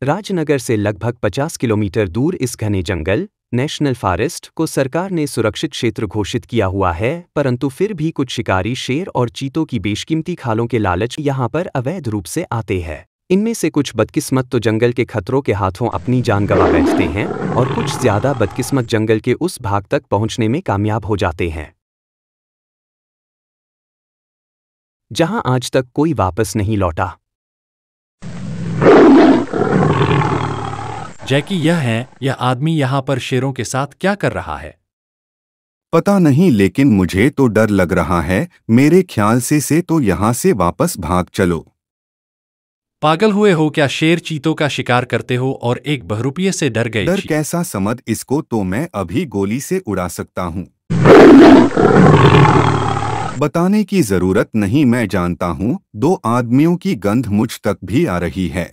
राजनगर से लगभग 50 किलोमीटर दूर इस घने जंगल नेशनल फॉरेस्ट को सरकार ने सुरक्षित क्षेत्र घोषित किया हुआ है, परंतु फिर भी कुछ शिकारी शेर और चीतों की बेशकीमती खालों के लालच यहाँ पर अवैध रूप से आते हैं। इनमें से कुछ बदकिस्मत तो जंगल के खतरों के हाथों अपनी जान गंवा बैठते हैं और कुछ ज्यादा बदकिस्मत जंगल के उस भाग तक पहुंचने में कामयाब हो जाते हैं जहां आज तक कोई वापस नहीं लौटा। जैकी यह आदमी यहाँ पर शेरों के साथ क्या कर रहा है? पता नहीं, लेकिन मुझे तो डर लग रहा है। मेरे ख्याल से तो यहाँ से वापस भाग चलो। पागल हुए हो क्या? शेर चीतों का शिकार करते हो और एक बहरूपिये से डर गए? डर कैसा समझ, इसको तो मैं अभी गोली से उड़ा सकता हूँ। बताने की जरूरत नहीं, मैं जानता हूँ। 2 आदमियों की गंध मुझ तक भी आ रही है,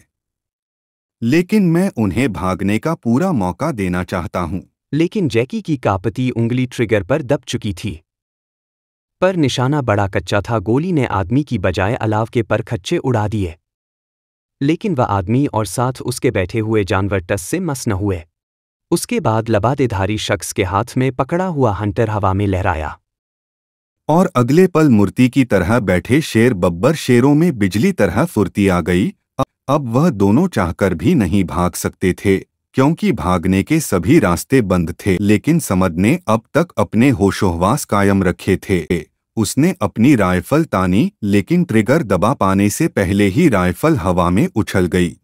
लेकिन मैं उन्हें भागने का पूरा मौका देना चाहता हूँ। लेकिन जैकी की कांपती उंगली ट्रिगर पर दब चुकी थी, पर निशाना बड़ा कच्चा था। गोली ने आदमी की बजाय अलाव के पर खच्चे उड़ा दिए, लेकिन वह आदमी और साथ उसके बैठे हुए जानवर टस से मस न हुए। उसके बाद लबादेधारी शख्स के हाथ में पकड़ा हुआ हंटर हवा में लहराया और अगले पल मूर्ति की तरह बैठे शेर बब्बर शेरों में बिजली तरह फुर्ती आ गई। अब वह दोनों चाहकर भी नहीं भाग सकते थे, क्योंकि भागने के सभी रास्ते बंद थे। लेकिन समद ने अब तक अपने होशोहवास कायम रखे थे। उसने अपनी राइफल तानी, लेकिन ट्रिगर दबा पाने से पहले ही राइफल हवा में उछल गई।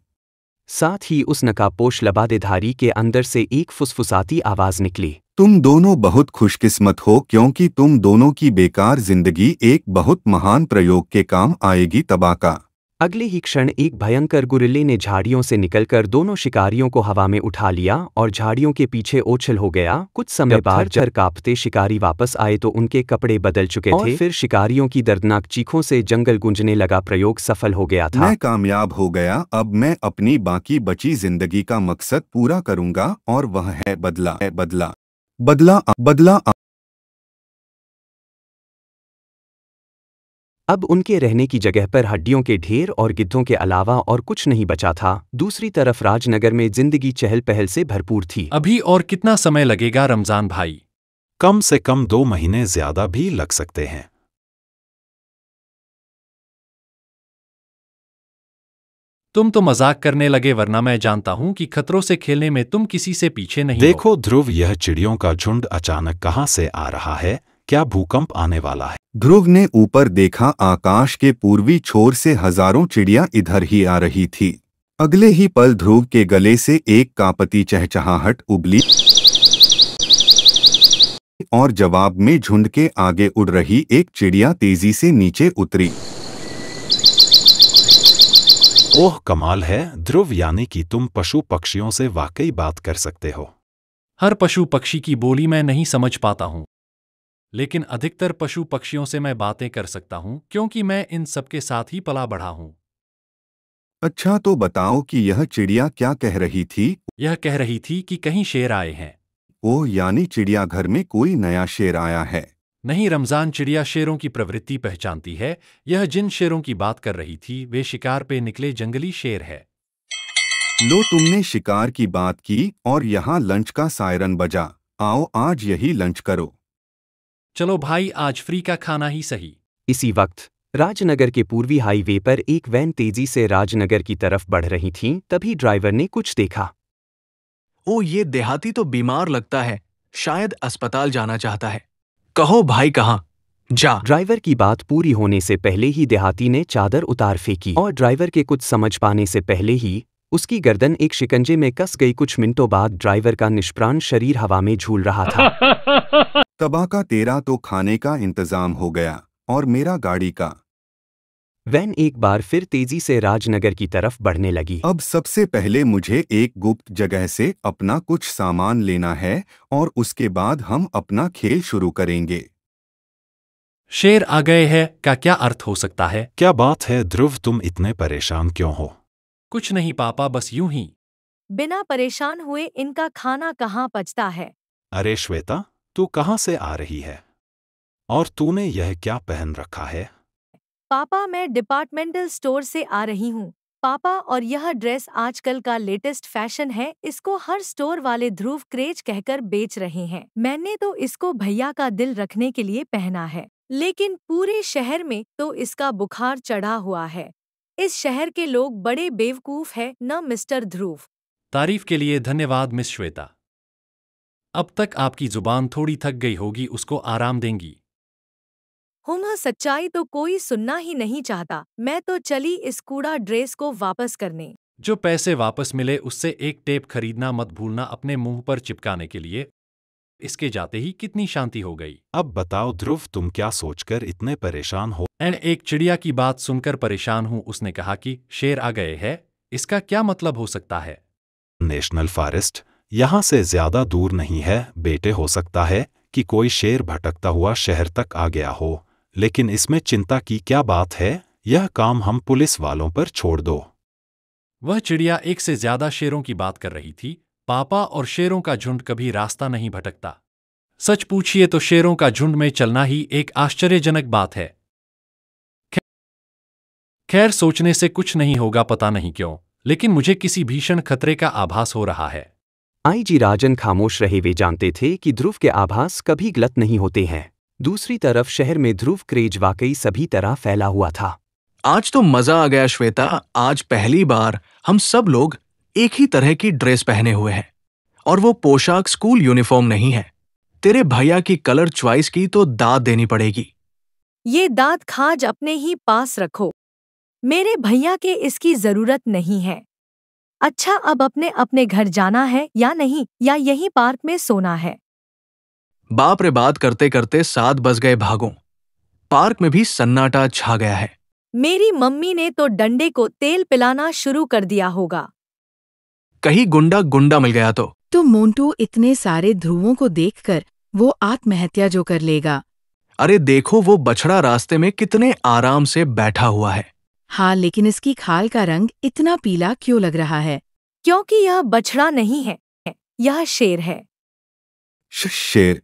साथ ही उस नकाबपोश लबादेधारी के अंदर से एक फुसफुसाती आवाज निकली। तुम दोनों बहुत खुशकिस्मत हो, क्योंकि तुम दोनों की बेकार जिंदगी एक बहुत महान प्रयोग के काम आएगी। तबाका। अगले ही क्षण एक भयंकर गुरिल्ले ने झाड़ियों से निकलकर दोनों शिकारियों को हवा में उठा लिया और झाड़ियों के पीछे ओछल हो गया। कुछ समय बाद जब कांपते शिकारी वापस आए तो उनके कपड़े बदल चुके थे। फिर शिकारियों की दर्दनाक चीखों से जंगल गूंजने लगा। प्रयोग सफल हो गया था। मैं कामयाब हो गया। अब मैं अपनी बाकी बची जिंदगी का मकसद पूरा करूंगा, और वह है बदला। बदला बदला बदला। अब उनके रहने की जगह पर हड्डियों के ढेर और गिद्धों के अलावा और कुछ नहीं बचा था। दूसरी तरफ राजनगर में जिंदगी चहल पहल से भरपूर थी। अभी और कितना समय लगेगा रमजान भाई? कम से कम 2 महीने, ज्यादा भी लग सकते हैं। तुम तो मजाक करने लगे, वरना मैं जानता हूं कि खतरों से खेलने में तुम किसी से पीछे नहीं हो। देखो ध्रुव, यह चिड़ियों का झुंड अचानक कहां से आ रहा है? क्या भूकंप आने वाला है? ध्रुव ने ऊपर देखा। आकाश के पूर्वी छोर से हजारों चिड़ियां इधर ही आ रही थी। अगले ही पल ध्रुव के गले से एक कांपती चहचहाहट उबली और जवाब में झुंड के आगे उड़ रही एक चिड़िया तेजी से नीचे उतरी। ओह कमाल है ध्रुव, यानी कि तुम पशु पक्षियों से वाकई बात कर सकते हो। हर पशु पक्षी की बोली मैं नहीं समझ पाता हूं, लेकिन अधिकतर पशु पक्षियों से मैं बातें कर सकता हूं, क्योंकि मैं इन सबके साथ ही पला बढ़ा हूं। अच्छा, तो बताओ कि यह चिड़िया क्या कह रही थी? यह कह रही थी कि कहीं शेर आए हैं। ओह, यानी चिड़ियाघर में कोई नया शेर आया है। नहीं रमजान, चिड़िया शेरों की प्रवृत्ति पहचानती है। यह जिन शेरों की बात कर रही थी वे शिकार पे निकले जंगली शेर है। लो, तुमने शिकार की बात की और यहाँ लंच का सायरन बजा। आओ आज यही लंच करो। चलो भाई, आज फ्री का खाना ही सही। इसी वक्त राजनगर के पूर्वी हाईवे पर एक वैन तेजी से राजनगर की तरफ बढ़ रही थी। तभी ड्राइवर ने कुछ देखा। ओ, ये देहाती तो बीमार लगता है, शायद अस्पताल जाना चाहता है। कहो भाई, कहाँ जा? ड्राइवर की बात पूरी होने से पहले ही देहाती ने चादर उतार फेंकी और ड्राइवर के कुछ समझ पाने से पहले ही उसकी गर्दन एक शिकंजे में कस गई। कुछ मिनटों बाद ड्राइवर का निष्प्राण शरीर हवा में झूल रहा था। तबाका, तेरा तो खाने का इंतजाम हो गया, और मेरा गाड़ी का। वैन एक बार फिर तेजी से राजनगर की तरफ बढ़ने लगी। अब सबसे पहले मुझे एक गुप्त जगह से अपना कुछ सामान लेना है, और उसके बाद हम अपना खेल शुरू करेंगे। शेर आ गए हैं का क्या अर्थ हो सकता है? क्या बात है ध्रुव, तुम इतने परेशान क्यों हो? कुछ नहीं पापा, बस यूं ही। बिना परेशान हुए इनका खाना कहाँ पचता है? अरे श्वेता, तू कहाँ से आ रही है? और तूने यह क्या पहन रखा है? पापा, मैं डिपार्टमेंटल स्टोर से आ रही हूँ। पापा, और यह ड्रेस आजकल का लेटेस्ट फैशन है। इसको हर स्टोर वाले ध्रुव क्रेज कहकर बेच रहे हैं। मैंने तो इसको भैया का दिल रखने के लिए पहना है, लेकिन पूरे शहर में तो इसका बुखार चढ़ा हुआ है। इस शहर के लोग बड़े बेवकूफ हैं, न मिस्टर ध्रुव। तारीफ के लिए धन्यवाद मिस श्वेता। अब तक आपकी जुबान थोड़ी थक गई होगी, उसको आराम देंगी। सच्चाई तो कोई सुनना ही नहीं चाहता। मैं तो चली इस कूड़ा ड्रेस को वापस करने। जो पैसे वापस मिले उससे एक टेप खरीदना मत भूलना अपने मुंह पर चिपकाने के लिए। इसके जाते ही कितनी शांति हो गई। अब बताओ ध्रुव, तुम क्या सोचकर इतने परेशान हो? एक चिड़िया की बात सुनकर परेशान हूँ। उसने कहा कि शेर आ गए हैं। इसका क्या मतलब हो सकता है? नेशनल फॉरेस्ट यहाँ से ज्यादा दूर नहीं है बेटे। हो सकता है कि कोई शेर भटकता हुआ शहर तक आ गया हो, लेकिन इसमें चिंता की क्या बात है? यह काम हम पुलिस वालों पर छोड़ दो। वह चिड़िया एक से ज्यादा शेरों की बात कर रही थी। पापा, और शेरों का झुंड कभी रास्ता नहीं भटकता। सच पूछिए तो शेरों का झुंड में चलना ही एक आश्चर्यजनक बात है। खैर, सोचने से कुछ नहीं होगा, पता नहीं क्यों, लेकिन मुझे किसी भीषण खतरे का आभास हो रहा है। आईजी राजन खामोश रहे। वे जानते थे कि ध्रुव के आभास कभी गलत नहीं होते हैं। दूसरी तरफ शहर में ध्रुव क्रेज वाकई सभी तरह फैला हुआ था। आज तो मजा आ गया श्वेता। आज पहली बार हम सब लोग एक ही तरह की ड्रेस पहने हुए हैं, और वो पोशाक स्कूल यूनिफॉर्म नहीं है। तेरे भैया की कलर चॉइस की तो दाद देनी पड़ेगी। ये दाद खाज अपने ही पास रखो। मेरे भैया के इसकी जरूरत नहीं है। अच्छा, अब अपने अपने घर जाना है या नहीं, या यहीं पार्क में सोना है? बाप रे, बात करते करते 7 बज गए। भागो। पार्क में भी सन्नाटा छा गया है। मेरी मम्मी ने तो डंडे को तेल पिलाना शुरू कर दिया होगा। कहीं गुंडा गुंडा मिल गया तो मोंटू, इतने सारे ध्रुवों को देखकर वो आत्महत्या जो कर लेगा। अरे देखो, वो बछड़ा रास्ते में कितने आराम से बैठा हुआ है। हाँ, लेकिन इसकी खाल का रंग इतना पीला क्यों लग रहा है? क्योंकि यह बछड़ा नहीं है, यह शेर है। शेर?